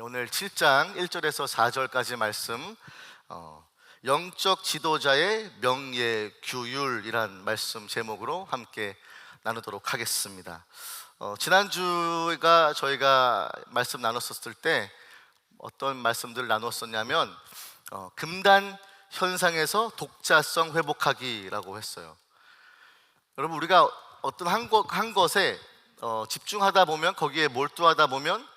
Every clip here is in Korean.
오늘 7장 1절에서 4절까지 말씀, 영적 지도자의 명예규율이란 말씀 제목으로 함께 나누도록 하겠습니다. 지난주가 저희가 말씀 나눴었을 때 어떤 말씀들을 나눴었냐면 금단 현상에서 독자성 회복하기라고 했어요. 여러분, 우리가 어떤 한 것에 집중하다 보면, 거기에 몰두하다 보면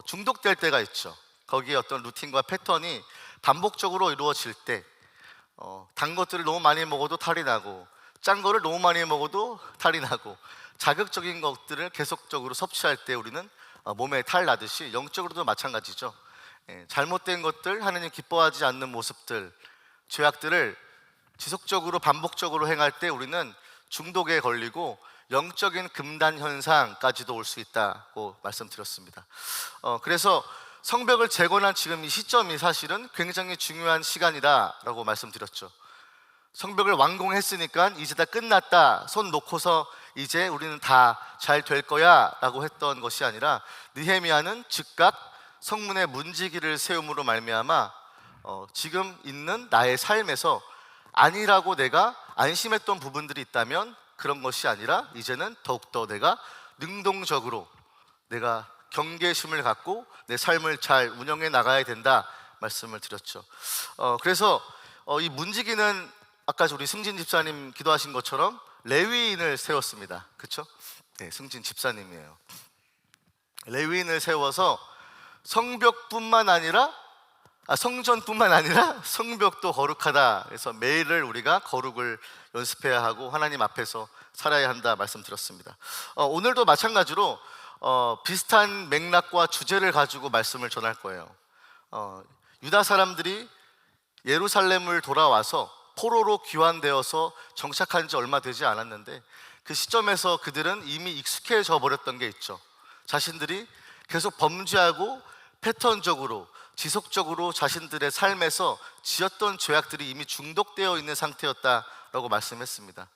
중독될 때가 있죠. 거기에 어떤 루틴과 패턴이 반복적으로 이루어질 때, 단 것들을 너무 많이 먹어도 탈이 나고, 짠 거를 너무 많이 먹어도 탈이 나고, 자극적인 것들을 계속적으로 섭취할 때 우리는 몸에 탈 나듯이 영적으로도 마찬가지죠. 잘못된 것들, 하나님 기뻐하지 않는 모습들, 죄악들을 지속적으로 반복적으로 행할 때 우리는 중독에 걸리고 영적인 금단 현상까지도 올 수 있다고 말씀드렸습니다. 그래서 성벽을 재건한 지금 이 시점이 사실은 굉장히 중요한 시간이다라고 말씀드렸죠. 성벽을 완공했으니까 이제 다 끝났다, 손 놓고서 이제 우리는 다 잘 될 거야 라고 했던 것이 아니라, 느헤미야는 즉각 성문의 문지기를 세움으로 말미암아 지금 있는 나의 삶에서 아니라고 내가 안심했던 부분들이 있다면 그런 것이 아니라 이제는 더욱더 내가 능동적으로 내가 경계심을 갖고 내 삶을 잘 운영해 나가야 된다 말씀을 드렸죠. 그래서 이 문지기는 아까 우리 승진 집사님 기도하신 것처럼 레위인을 세웠습니다. 그렇죠? 네, 승진 집사님이에요. 레위인을 세워서 성벽뿐만 아니라 성전뿐만 아니라 성벽도 거룩하다. 그래서 매일을 우리가 거룩을 연습해야 하고 하나님 앞에서 살아야 한다 말씀드렸습니다. 오늘도 마찬가지로 비슷한 맥락과 주제를 가지고 말씀을 전할 거예요. 유다 사람들이 예루살렘을 돌아와서 포로로 귀환되어서 정착한 지 얼마 되지 않았는데, 그 시점에서 그들은 이미 익숙해져 버렸던 게 있죠. 자신들이 계속 범죄하고 패턴적으로 지속적으로 자신들의 삶에서 지었던 죄악들이 이미 중독되어 있는 상태였다라고 말씀했습니다.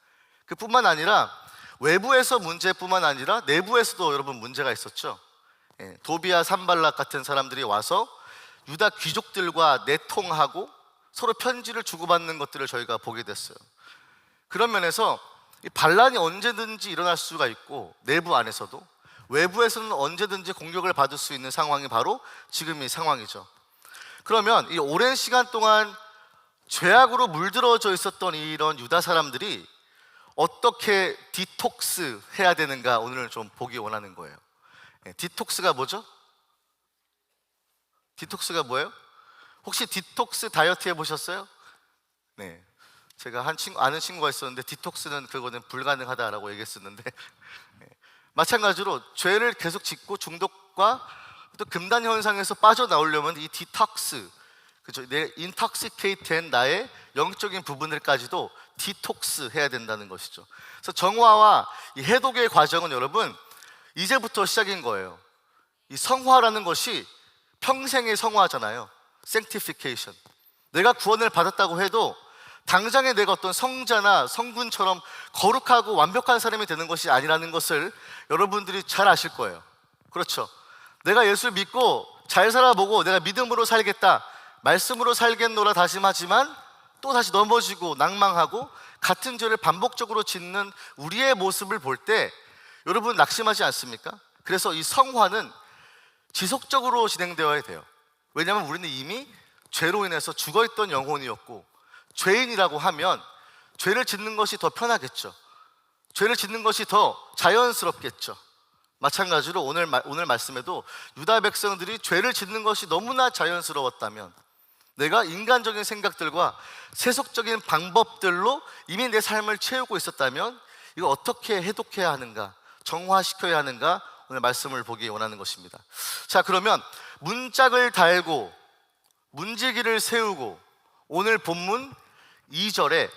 그뿐만 아니라 외부에서 문제뿐만 아니라 내부에서도 여러분 문제가 있었죠. 도비아 산발락 같은 사람들이 와서 유다 귀족들과 내통하고 서로 편지를 주고받는 것들을 저희가 보게 됐어요. 그런 면에서 이 반란이 언제든지 일어날 수가 있고, 내부 안에서도 외부에서는 언제든지 공격을 받을 수 있는 상황이 바로 지금 이 상황이죠. 그러면 이 오랜 시간 동안 죄악으로 물들어져 있었던 이런 유다 사람들이 어떻게 디톡스 해야 되는가 오늘 좀 보기 원하는 거예요. 디톡스가 뭐죠? 디톡스가 뭐예요? 혹시 디톡스 다이어트 해보셨어요? 네, 제가 아는 친구가 있었는데 디톡스는 그거는 불가능하다라고 얘기했었는데 마찬가지로 죄를 계속 짓고 중독과 또 금단 현상에서 빠져나오려면 이 디톡스, 그죠? 내 인톡시케이트된 나의 영적인 부분들까지도 디톡스 해야 된다는 것이죠. 그래서 정화와 이 해독의 과정은 여러분 이제부터 시작인 거예요. 이 성화라는 것이 평생의 성화잖아요. sanctification. 내가 구원을 받았다고 해도 당장에 내가 어떤 성자나 성군처럼 거룩하고 완벽한 사람이 되는 것이 아니라는 것을 여러분들이 잘 아실 거예요. 그렇죠? 내가 예수를 믿고 잘 살아보고 내가 믿음으로 살겠다, 말씀으로 살겠노라 다짐하지만 또 다시 넘어지고 낭망하고 같은 죄를 반복적으로 짓는 우리의 모습을 볼 때 여러분 낙심하지 않습니까? 그래서 이 성화는 지속적으로 진행되어야 돼요. 왜냐하면 우리는 이미 죄로 인해서 죽어있던 영혼이었고, 죄인이라고 하면 죄를 짓는 것이 더 편하겠죠. 죄를 짓는 것이 더 자연스럽겠죠. 마찬가지로 오늘 말씀에도 유다 백성들이 죄를 짓는 것이 너무나 자연스러웠다면, 내가 인간적인 생각들과 세속적인 방법들로 이미 내 삶을 채우고 있었다면 이거 어떻게 해독해야 하는가, 정화시켜야 하는가, 오늘 말씀을 보기 원하는 것입니다. 자, 그러면 문짝을 달고 문지기를 세우고 오늘 본문 2절에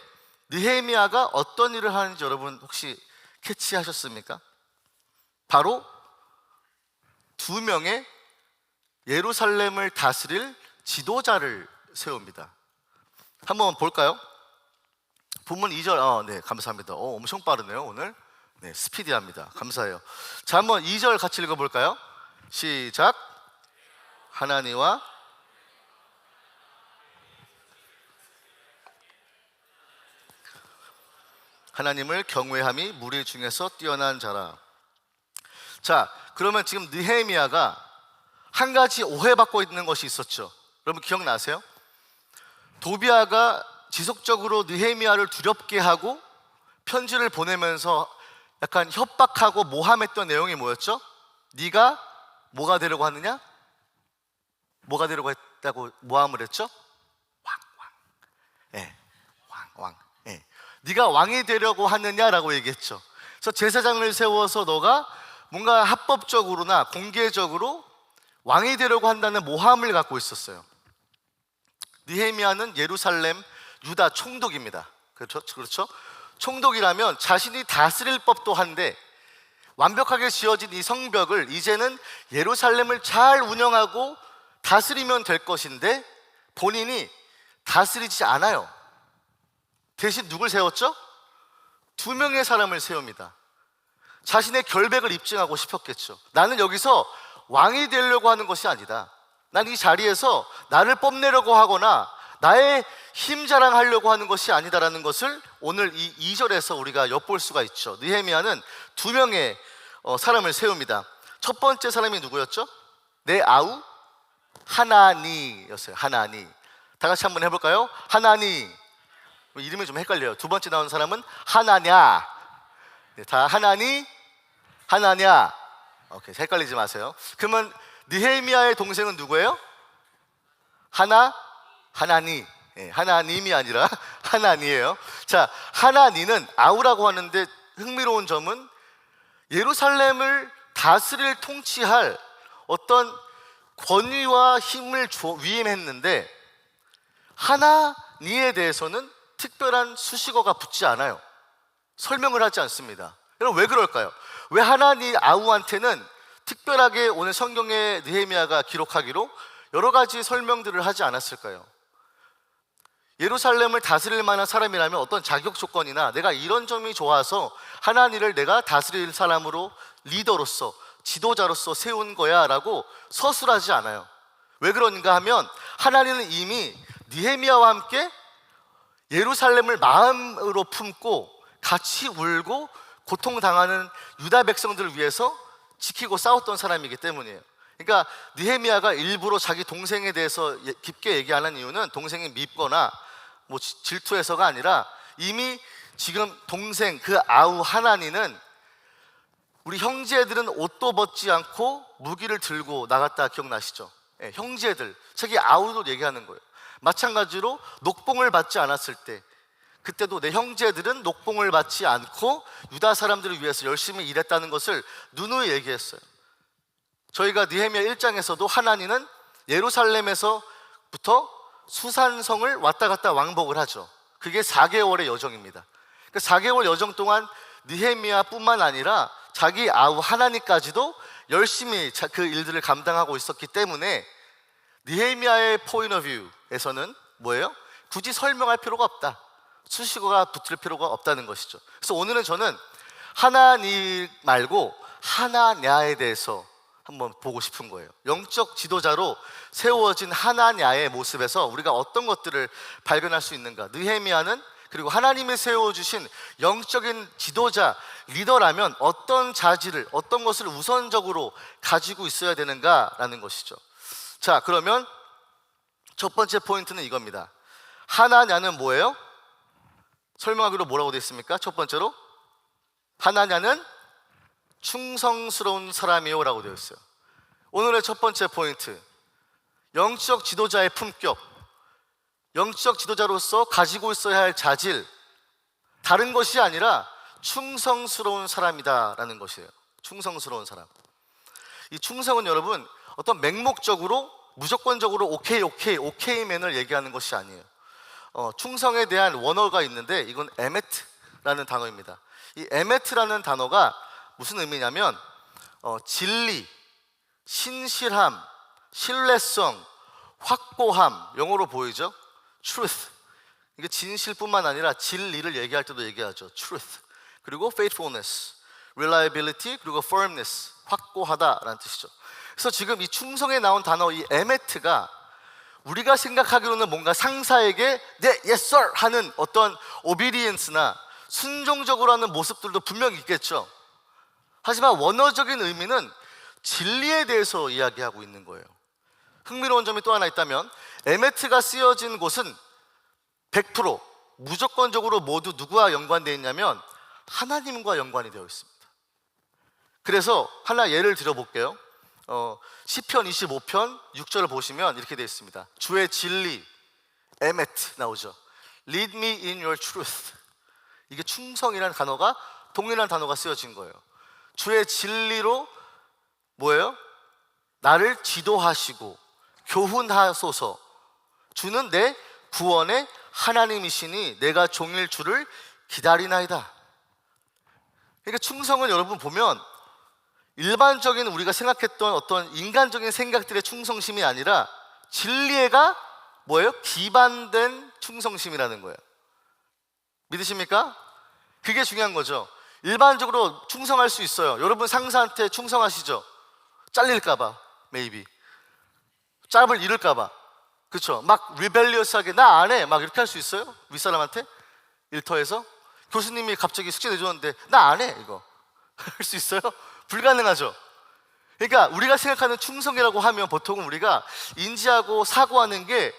느헤미야가 어떤 일을 하는지 여러분 혹시 캐치하셨습니까? 바로 2명의 예루살렘을 다스릴 지도자를 세웁니다. 한번 볼까요? 본문 2절, 네, 감사합니다. 엄청 빠르네요 오늘. 네, 스피디합니다. 감사해요. 자, 한번 2절 같이 읽어볼까요? 시작. 하나니와 하나님을 경외함이 무리 중에서 뛰어난 자라. 자, 그러면 지금 느헤미야가 한 가지 오해받고 있는 것이 있었죠. 여러분 기억나세요? 도비아가 지속적으로 느헤미야를 두렵게 하고 편지를 보내면서 약간 협박하고 모함했던 내용이 뭐였죠? 네가 뭐가 되려고 하느냐? 뭐가 되려고 했다고 모함을 했죠? 왕. 예, 왕. 예. 네가 왕이 되려고 하느냐라고 얘기했죠. 그래서 제사장을 세워서 너가 뭔가 합법적으로나 공개적으로 왕이 되려고 한다는 모함을 갖고 있었어요. 느헤미야는 예루살렘 유다 총독입니다. 그렇죠? 총독이라면 자신이 다스릴 법도 한데 완벽하게 지어진 이 성벽을 이제는 예루살렘을 잘 운영하고 다스리면 될 것인데 본인이 다스리지 않아요. 대신 누굴 세웠죠? 2명의 사람을 세웁니다. 자신의 결백을 입증하고 싶었겠죠. 나는 여기서 왕이 되려고 하는 것이 아니다. 난 이 자리에서 나를 뽐내려고 하거나 나의 힘 자랑하려고 하는 것이 아니다라는 것을 오늘 이 2절에서 우리가 엿볼 수가 있죠. 느헤미야는 2명의 사람을 세웁니다. 첫 번째 사람이 누구였죠? 내 아우 하나니였어요. 하나니. 다 같이 한번 해볼까요? 하나니. 이름이 좀 헷갈려요. 두 번째 나온 사람은 하나냐. 다 하나니, 하나냐. 오케이, 헷갈리지 마세요. 그러면 느헤미야의 동생은 누구예요? 하나니. 예, 하나님이 아니라 하나니예요. 자, 하나니는 아우라고 하는데 흥미로운 점은 예루살렘을 다스릴 통치할 어떤 권위와 힘을 위임했는데 하나니에 대해서는 특별한 수식어가 붙지 않아요. 설명을 하지 않습니다. 여러분 왜 그럴까요? 왜 하나니 아우한테는 특별하게 오늘 성경의 느헤미야가 기록하기로 여러 가지 설명들을 하지 않았을까요? 예루살렘을 다스릴 만한 사람이라면 어떤 자격 조건이나 내가 이런 점이 좋아서 하나니를 내가 다스릴 사람으로 리더로서 지도자로서 세운 거야 라고 서술하지 않아요. 왜 그런가 하면 하나니는 이미 느헤미야와 함께 예루살렘을 마음으로 품고 같이 울고 고통당하는 유다 백성들을 위해서 지키고 싸웠던 사람이기 때문이에요. 그러니까 느헤미야가 일부러 자기 동생에 대해서 깊게 얘기 안 한 이유는 동생이 밉거나 뭐 질투해서가 아니라 이미 지금 동생 그 아우 하나니는 우리 형제들은 옷도 벗지 않고 무기를 들고 나갔다 기억나시죠? 예, 형제들, 자기 아우도 얘기하는 거예요. 마찬가지로 녹봉을 받지 않았을 때 그때도 내 형제들은 녹봉을 받지 않고 유다 사람들을 위해서 열심히 일했다는 것을 누누이 얘기했어요. 저희가 느헤미야 1장에서도 하나니는 예루살렘에서부터 수산성을 왔다 갔다 왕복을 하죠. 그게 4개월의 여정입니다. 그 4개월 여정 동안 느헤미야뿐만 아니라 자기 아우 하나니까지도 열심히 그 일들을 감당하고 있었기 때문에 느헤미야의 포인트 오브 뷰에서는 뭐예요? 굳이 설명할 필요가 없다. 수식어가 붙을 필요가 없다는 것이죠. 그래서 오늘은 저는 하나니 말고 하나냐에 대해서 한번 보고 싶은 거예요. 영적 지도자로 세워진 하나냐의 모습에서 우리가 어떤 것들을 발견할 수 있는가. 느헤미야는 그리고 하나님이 세워주신 영적인 지도자, 리더라면 어떤 자질을, 어떤 것을 우선적으로 가지고 있어야 되는가라는 것이죠. 자, 그러면 첫 번째 포인트는 이겁니다. 하나냐는 뭐예요? 설명하기로 뭐라고 되어 있습니까? 첫 번째로 하나냐는 충성스러운 사람이요 라고 되어 있어요. 오늘의 첫 번째 포인트, 영적 지도자의 품격, 영적 지도자로서 가지고 있어야 할 자질, 다른 것이 아니라 충성스러운 사람이다 라는 것이에요. 충성스러운 사람. 이 충성은 여러분 어떤 맹목적으로 무조건적으로 오케이맨을 얘기하는 것이 아니에요. 충성에 대한 원어가 있는데 이건 에메트라는 단어입니다. 이 에메트라는 단어가 무슨 의미냐면 진리, 신실함, 신뢰성, 확고함, 영어로 보이죠? truth. 이게 진실뿐만 아니라 진리를 얘기할 때도 얘기하죠. truth. 그리고 faithfulness, reliability, 그리고 firmness, 확고하다라는 뜻이죠. 그래서 지금 이 충성에 나온 단어 이 에메트가 우리가 생각하기로는 뭔가 상사에게 네, yes sir 하는 어떤 오비디언스나 순종적으로 하는 모습들도 분명히 있겠죠. 하지만 원어적인 의미는 진리에 대해서 이야기하고 있는 거예요. 흥미로운 점이 또 하나 있다면 에메트가 쓰여진 곳은 100% 무조건적으로 모두 누구와 연관되어 있냐면 하나님과 연관이 되어 있습니다. 그래서 하나 예를 들어볼게요. 시편 25편 6절을 보시면 이렇게 되어 있습니다. 주의 진리, 에메트 나오죠. Lead me in your truth. 이게 충성이라는 단어가 동일한 단어가 쓰여진 거예요. 주의 진리로 뭐예요? 나를 지도하시고 교훈하소서. 주는 내 구원의 하나님이시니 내가 종일 주를 기다리나이다. 그러니까 충성은 여러분 보면 일반적인 우리가 생각했던 어떤 인간적인 생각들의 충성심이 아니라 진리가 뭐예요? 기반된 충성심이라는 거예요. 믿으십니까? 그게 중요한 거죠. 일반적으로 충성할 수 있어요. 여러분 상사한테 충성하시죠? 잘릴까봐, maybe 짭을 잃을까봐, 그렇죠? 막 리벨리어스하게 나 안 해, 막 이렇게 할 수 있어요? 윗사람한테? 일터에서? 교수님이 갑자기 숙제 내줬는데 나 안 해, 이거 할 수 있어요? 불가능하죠. 그러니까 우리가 생각하는 충성이라고 하면 보통은 우리가 인지하고 사고하는 게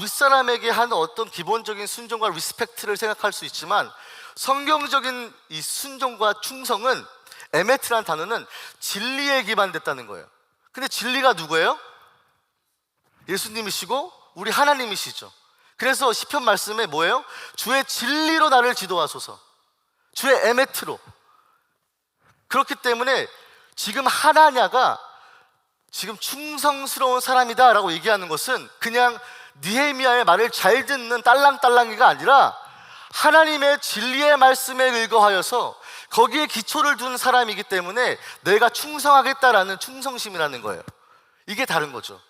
윗사람에게 하는 어떤 기본적인 순종과 리스펙트를 생각할 수 있지만 성경적인 이 순종과 충성은 에메트라는 단어는 진리에 기반됐다는 거예요. 근데 진리가 누구예요? 예수님이시고 우리 하나님이시죠. 그래서 시편 말씀에 뭐예요? 주의 진리로 나를 지도하소서. 주의 에메트로. 그렇기 때문에 지금 하나냐가 지금 충성스러운 사람이다 라고 얘기하는 것은 그냥 느헤미야의 말을 잘 듣는 딸랑딸랑이가 아니라 하나님의 진리의 말씀에 의거하여서 거기에 기초를 둔 사람이기 때문에 내가 충성하겠다라는 충성심이라는 거예요. 이게 다른 거죠.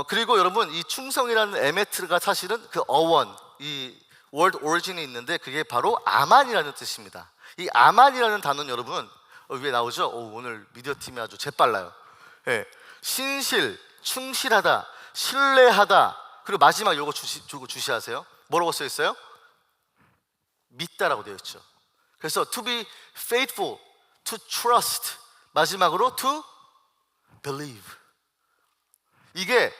그리고 여러분 이 충성이라는 에메트가 사실은 그 어원, 이 월드 오리진이 있는데 그게 바로 아만이라는 뜻입니다. 이 아만이라는 단어는 여러분 위에 나오죠? 오늘 미디어팀이 아주 재빨라요. 네. 신실, 충실하다, 신뢰하다, 그리고 마지막 요거 주시하세요. 뭐라고 써 있어요? 믿다라고 되어 있죠. 그래서 to be faithful, to trust, 마지막으로 to believe. 이게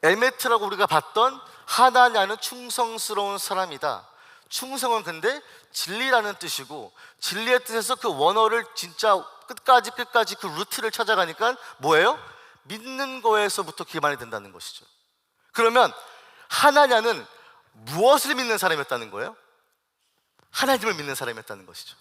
에메트라고 우리가 봤던 하나냐는 충성스러운 사람이다. 충성은 근데 진리라는 뜻이고 진리의 뜻에서 그 원어를 진짜 끝까지 그 루트를 찾아가니까 뭐예요? 믿는 거에서부터 기반이 된다는 것이죠. 그러면 하나냐는 무엇을 믿는 사람이었다는 거예요? 하나님을 믿는 사람이었다는 것이죠.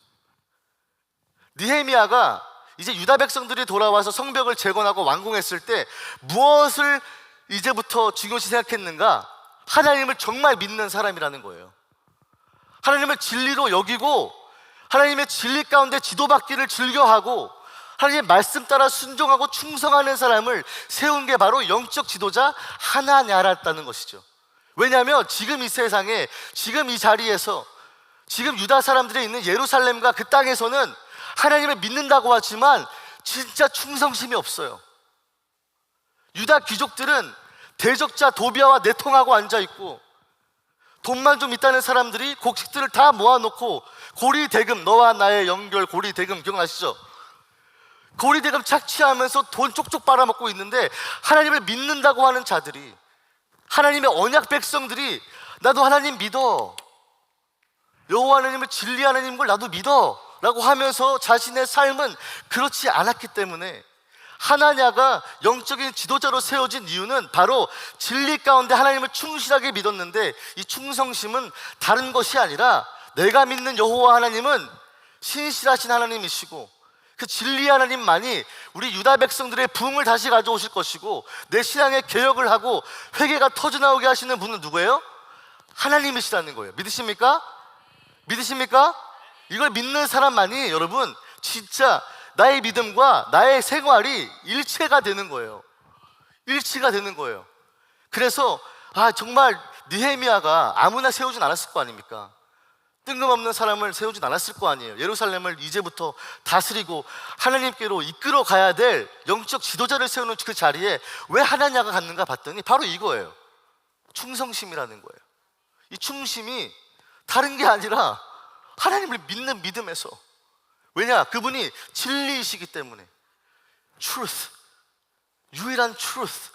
느헤미야가 이제 유다 백성들이 돌아와서 성벽을 재건하고 완공했을 때 무엇을 이제부터 중요시 생각했는가? 하나님을 정말 믿는 사람이라는 거예요. 하나님을 진리로 여기고 하나님의 진리 가운데 지도받기를 즐겨하고 하나님의 말씀 따라 순종하고 충성하는 사람을 세운 게 바로 영적 지도자 하나냐였다는 것이죠. 왜냐하면 지금 이 세상에, 지금 이 자리에서, 지금 유다 사람들이 있는 예루살렘과 그 땅에서는 하나님을 믿는다고 하지만 진짜 충성심이 없어요. 유다 귀족들은 대적자 도비아와 내통하고 앉아있고 돈만 좀 있다는 사람들이 곡식들을 다 모아놓고 고리대금, 너와 나의 연결 고리대금 기억나시죠? 고리대금 착취하면서 돈 쪽쪽 빨아먹고 있는데 하나님을 믿는다고 하는 자들이, 하나님의 언약 백성들이 나도 하나님 믿어, 여호와 하나님을 진리 하나님인 걸 나도 믿어 라고 하면서 자신의 삶은 그렇지 않았기 때문에 하나냐가 영적인 지도자로 세워진 이유는 바로 진리 가운데 하나님을 충실하게 믿었는데 이 충성심은 다른 것이 아니라 내가 믿는 여호와 하나님은 신실하신 하나님이시고 그 진리 하나님만이 우리 유다 백성들의 부흥을 다시 가져오실 것이고 내 신앙의 개혁을 하고 회개가 터져나오게 하시는 분은 누구예요? 하나님이시라는 거예요. 믿으십니까? 믿으십니까? 이걸 믿는 사람만이 여러분 진짜 나의 믿음과 나의 생활이 일체가 되는 거예요. 일치가 되는 거예요. 그래서 정말 느헤미야가 아무나 세우진 않았을 거 아닙니까? 뜬금없는 사람을 세우진 않았을 거 아니에요. 예루살렘을 이제부터 다스리고 하나님께로 이끌어 가야 될 영적 지도자를 세우는 그 자리에 왜 하나냐가 갔는가 봤더니 바로 이거예요. 충성심이라는 거예요. 이 충심이 다른 게 아니라 하나님을 믿는 믿음에서, 왜냐? 그분이 진리이시기 때문에. truth, 유일한 truth,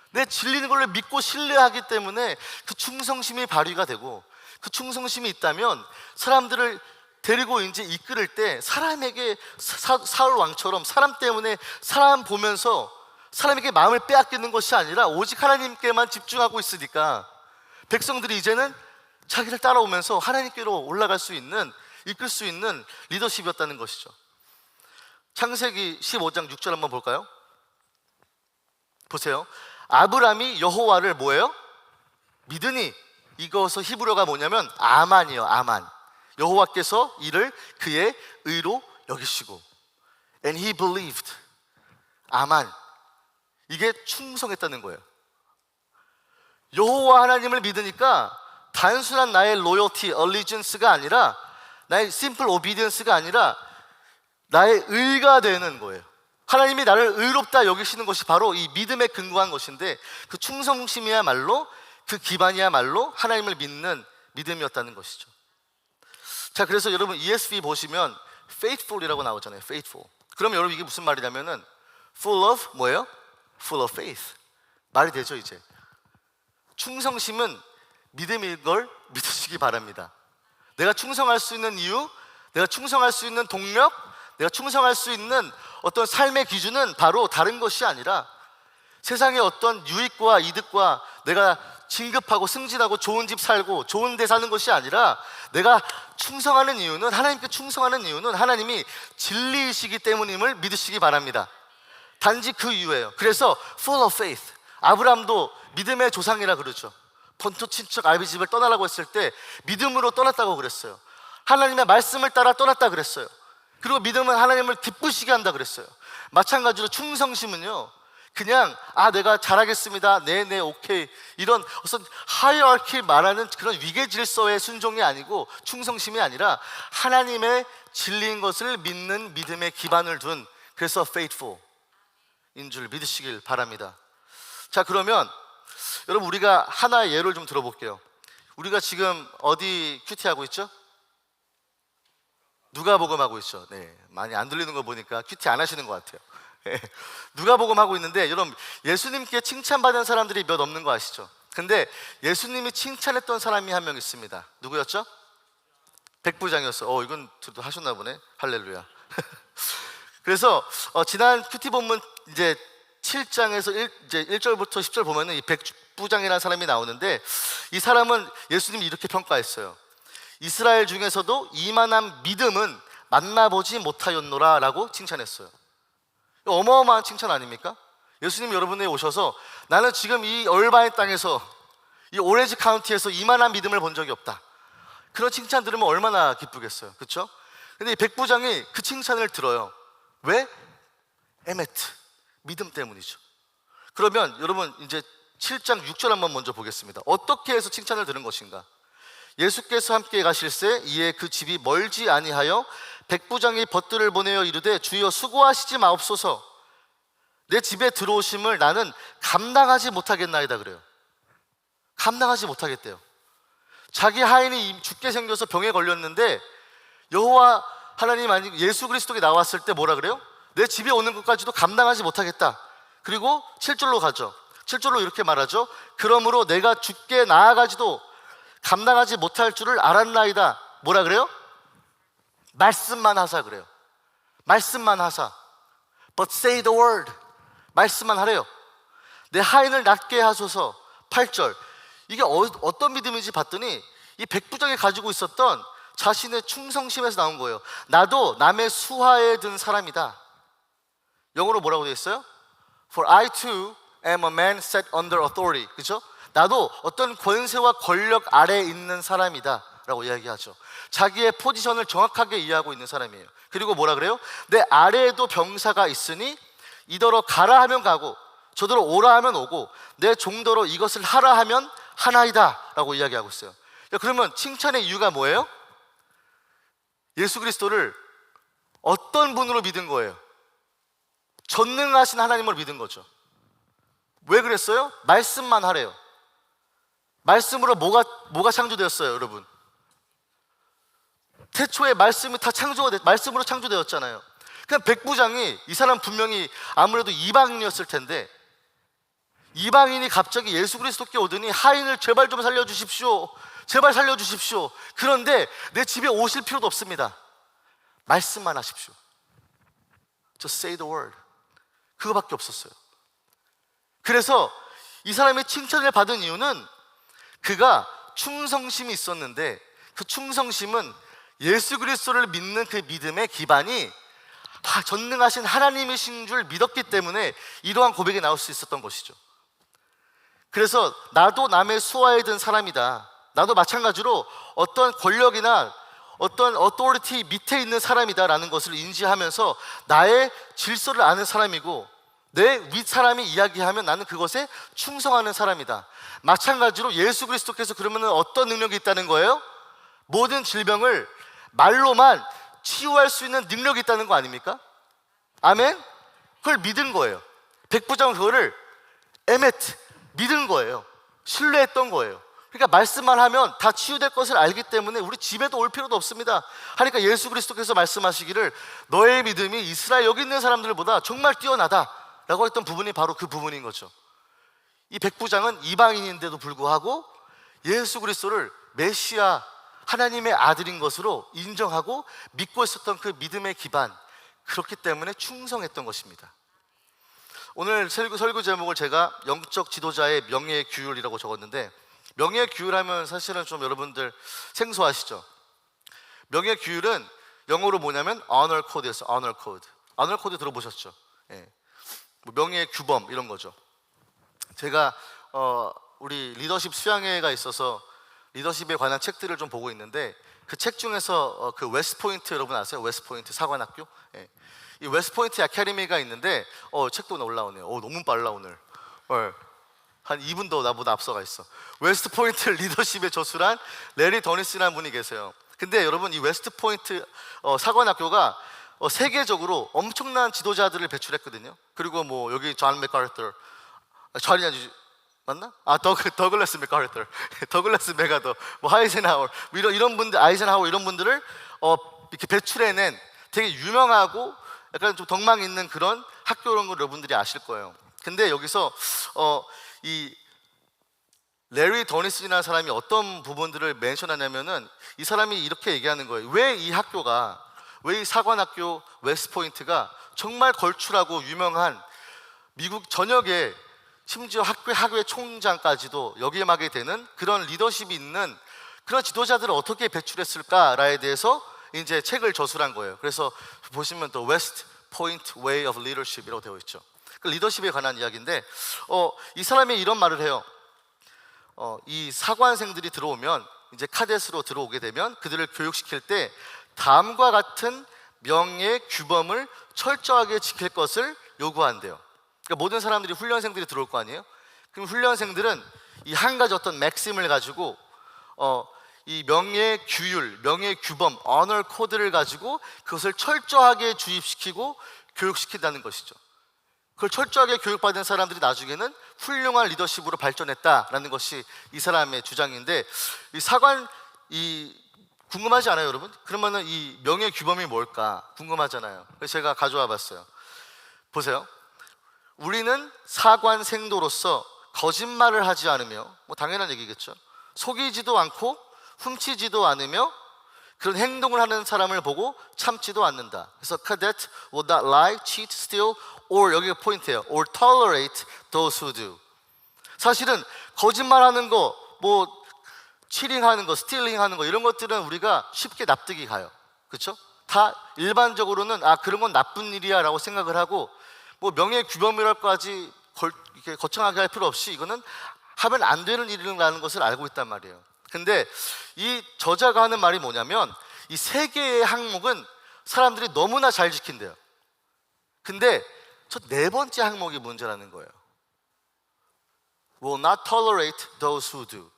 내 진리는 걸 믿고 신뢰하기 때문에 그 충성심이 발휘가 되고, 그 충성심이 있다면 사람들을 데리고 이제 이끌을 때 사람에게 사울 왕처럼 사람 때문에 사람 보면서 사람에게 마음을 빼앗기는 것이 아니라 오직 하나님께만 집중하고 있으니까 백성들이 이제는 자기를 따라오면서 하나님께로 올라갈 수 있는, 이끌 수 있는 리더십이었다는 것이죠. 창세기 15장 6절 한번 볼까요? 보세요. 아브람이 여호와를 뭐예요? 믿으니. 이것서 히브리어가 뭐냐면 아만이에요. 아만. 여호와께서 이를 그의 의로 여기시고, and he believed. 아만. 이게 충성했다는 거예요. 여호와 하나님을 믿으니까 단순한 나의 loyalty, allegiance가 아니라, 나의 simple obedience가 아니라 나의 의가 되는 거예요. 하나님이 나를 의롭다 여기시는 것이 바로 이 믿음에 근거한 것인데, 그 충성심이야말로, 그 기반이야말로 하나님을 믿는 믿음이었다는 것이죠. 자, 그래서 여러분 ESV 보시면 faithful이라고 나오잖아요. faithful. 그러면 여러분 이게 무슨 말이냐면은 full of 뭐예요? full of faith. 말이 되죠. 이제 충성심은 믿음인 걸 믿으시기 바랍니다. 내가 충성할 수 있는 이유, 내가 충성할 수 있는 동력, 내가 충성할 수 있는 어떤 삶의 기준은 바로 다른 것이 아니라 세상의 어떤 유익과 이득과 내가 진급하고 승진하고 좋은 집 살고 좋은 데 사는 것이 아니라, 내가 충성하는 이유는, 하나님께 충성하는 이유는 하나님이 진리이시기 때문임을 믿으시기 바랍니다. 단지 그 이유예요. 그래서 full of faith. 아브람도 믿음의 조상이라 그러죠. 본토 친척 아비집을 떠나라고 했을 때 믿음으로 떠났다고 그랬어요. 하나님의 말씀을 따라 떠났다 그랬어요. 그리고 믿음은 하나님을 기쁘시게 한다 그랬어요. 마찬가지로 충성심은요, 그냥 내가 잘하겠습니다, 네네 오케이, 이런 어떤 하이어키 말하는 그런 위계 질서의 순종이 아니고, 충성심이 아니라 하나님의 진리인 것을 믿는 믿음의 기반을 둔, 그래서 faithful 인 줄 믿으시길 바랍니다. 자, 그러면 여러분 우리가 하나의 예를 좀 들어볼게요. 우리가 지금 어디 큐티하고 있죠? 누가복음하고 있죠. 네, 많이 안 들리는 거 보니까 큐티 안 하시는 것 같아요. 누가복음하고 있는데, 여러분 예수님께 칭찬받은 사람들이 몇 없는 거 아시죠? 근데 예수님이 칭찬했던 사람이 한 명 있습니다. 누구였죠? 백부장이었어요. 이건 하셨나 보네. 할렐루야. 그래서 지난 큐티 본문 이제 7장에서 1절부터 10절 보면은 이 백부장이라는 사람이 나오는데, 이 사람은 예수님이 이렇게 평가했어요. 이스라엘 중에서도 이만한 믿음은 만나보지 못하였노라 라고 칭찬했어요. 어마어마한 칭찬 아닙니까? 예수님 여러분에 오셔서 나는 지금 이 얼바인 땅에서, 이 오렌지 카운티에서 이만한 믿음을 본 적이 없다. 그런 칭찬 들으면 얼마나 기쁘겠어요. 그렇죠? 근데 이 백부장이 그 칭찬을 들어요. 왜? 에메트, 믿음 때문이죠. 그러면 여러분 이제 7장 6절 한번 먼저 보겠습니다. 어떻게 해서 칭찬을 들은 것인가? 예수께서 함께 가실새 이에 그 집이 멀지 아니하여 백부장이 벗들을 보내어 이르되 주여 수고하시지 마옵소서, 내 집에 들어오심을 나는 감당하지 못하겠나이다 그래요. 감당하지 못하겠대요. 자기 하인이 죽게 생겨서 병에 걸렸는데 여호와 하나님 아니 예수 그리스도가 나왔을 때 뭐라 그래요? 내 집에 오는 것까지도 감당하지 못하겠다. 그리고 7절로 가죠. 7절로 이렇게 말하죠. 그러므로 내가 죽게 나아가지도 감당하지 못할 줄을 알았나이다. 뭐라 그래요? 말씀만 하사 그래요. 말씀만 하사. But say the word. 말씀만 하래요. 내 하인을 낫게 하소서. 8절. 이게 어떤 믿음인지 봤더니 이 백부장이 가지고 있었던 자신의 충성심에서 나온 거예요. 나도 남의 수하에 든 사람이다. 영어로 뭐라고 되어 있어요? For I too am a man set under authority. 그렇죠? 나도 어떤 권세와 권력 아래에 있는 사람이다 라고 이야기하죠. 자기의 포지션을 정확하게 이해하고 있는 사람이에요. 그리고 뭐라 그래요? 내 아래에도 병사가 있으니 이더러 가라 하면 가고 저더러 오라 하면 오고 내 종더러 이것을 하라 하면 하나이다 라고 이야기하고 있어요. 그러면 칭찬의 이유가 뭐예요? 예수 그리스도를 어떤 분으로 믿은 거예요? 전능하신 하나님을 믿은 거죠. 왜 그랬어요? 말씀만 하래요. 말씀으로 뭐가 창조되었어요, 여러분? 태초에 말씀이 다 말씀으로 창조되었잖아요. 그냥 백부장이, 이 사람 분명히 아무래도 이방인이었을 텐데, 이방인이 갑자기 예수 그리스도께 오더니 하인을 제발 좀 살려주십시오, 제발 살려주십시오. 그런데 내 집에 오실 필요도 없습니다. 말씀만 하십시오. Just say the word. 그거밖에 없었어요. 그래서 이 사람이 칭찬을 받은 이유는 그가 충성심이 있었는데, 그 충성심은 예수 그리스도를 믿는 그 믿음의 기반이 전능하신 하나님이신 줄 믿었기 때문에 이러한 고백이 나올 수 있었던 것이죠. 그래서 나도 남의 수하에 든 사람이다, 나도 마찬가지로 어떤 권력이나 어떤 어토리티 밑에 있는 사람이다 라는 것을 인지하면서 나의 질서를 아는 사람이고, 내 윗사람이 이야기하면 나는 그것에 충성하는 사람이다. 마찬가지로 예수 그리스도께서 그러면 어떤 능력이 있다는 거예요? 모든 질병을 말로만 치유할 수 있는 능력이 있다는 거 아닙니까? 아멘? 그걸 믿은 거예요. 백부장은 그거를 믿은 거예요. 신뢰했던 거예요. 그러니까 말씀만 하면 다 치유될 것을 알기 때문에 우리 집에도 올 필요도 없습니다 하니까 예수 그리스도께서 말씀하시기를 너의 믿음이 이스라엘 여기 있는 사람들보다 정말 뛰어나다 라고 했던 부분이 바로 그 부분인 거죠. 이 백부장은 이방인인데도 불구하고 예수 그리스도를 메시아, 하나님의 아들인 것으로 인정하고 믿고 있었던 그 믿음의 기반, 그렇기 때문에 충성했던 것입니다. 오늘 설교 제목을 제가 영적 지도자의 명예 규율이라고 적었는데, 명예 규율하면 사실은 좀 여러분들 생소하시죠? 명예 규율은 영어로 뭐냐면 honor code였어요. honor code. honor code 들어보셨죠? 예. 뭐 명예 규범 이런 거죠. 제가 우리 리더십 수양회가 있어서 리더십에 관한 책들을 좀 보고 있는데, 그 책 중에서 그 웨스트포인트 여러분 아세요? 웨스트포인트 사관학교? 예. 이 웨스트포인트 아카데미가 있는데 책도 올라오네요. 너무 빨라 오늘. 한 2분 더 나보다 앞서가 있어. 웨스트포인트 리더십의 저수란 레리 더니스라는 분이 계세요. 근데 여러분, 이 웨스트포인트 사관학교가 세계적으로 엄청난 지도자들을 배출했거든요. 그리고 뭐 여기 존 맥카르터, 존이 아니지 맞나? 더글라스 맥카르터, 더글라스 메가더, 뭐 아이젠하워, 이런 분들, 아이젠하워 이런 분들을 이렇게 배출해낸 되게 유명하고 약간 좀 덕망 있는 그런 학교라는 걸 여러분들이 아실 거예요. 근데 여기서 이 레리 더니슨이라는 사람이 어떤 부분들을 멘션하냐면은, 이 사람이 이렇게 얘기하는 거예요. 왜 이 사관학교 웨스트포인트가 정말 걸출하고 유명한 미국 전역에, 심지어 학교의 총장까지도 역임하게 되는 그런 리더십이 있는 그런 지도자들을 어떻게 배출했을까에 대해서 이제 책을 저술한 거예요. 그래서 보시면 또 West Point Way of Leadership이라고 되어 있죠. 그 리더십에 관한 이야기인데, 이 사람이 이런 말을 해요. 이 사관생들이 들어오면, 이제 카데스로 들어오게 되면 그들을 교육시킬 때 다음과 같은 명예 규범을 철저하게 지킬 것을 요구한대요. 그러니까 모든 사람들이, 훈련생들이 들어올 거 아니에요? 그럼 훈련생들은 이 한 가지 어떤 맥심을 가지고 이 명예 규율, 명예 규범, 언어 코드를 가지고 그것을 철저하게 주입시키고 교육시킨다는 것이죠. 그걸 철저하게 교육받은 사람들이 나중에는 훌륭한 리더십으로 발전했다라는 것이 이 사람의 주장인데, 궁금하지 않아요, 여러분? 그러면은 이 명예 규범이 뭘까 궁금하잖아요. 그래서 제가 가져와 봤어요. 보세요. 우리는 사관생도로서 거짓말을 하지 않으며, 뭐 당연한 얘기겠죠. 속이지도 않고 훔치지도 않으며 그런 행동을 하는 사람을 보고 참지도 않는다. 그래서 cadet will not lie, cheat, steal, or, 여기가 포인트예요, or tolerate those who do. 사실은 거짓말하는 거, 뭐 치링하는 거, 스틸링하는 거, 이런 것들은 우리가 쉽게 납득이 가요. 그렇죠? 다 일반적으로는 그런 건 나쁜 일이야 라고 생각을 하고, 뭐 명예 규범이랄까지 이렇게 거창하게 할 필요 없이 이거는 하면 안 되는 일이라는 것을 알고 있단 말이에요. 근데 이 저자가 하는 말이 뭐냐면, 이 세 개의 항목은 사람들이 너무나 잘 지킨대요. 근데 저 네 번째 항목이 문제라는 거예요. Will not tolerate those who do.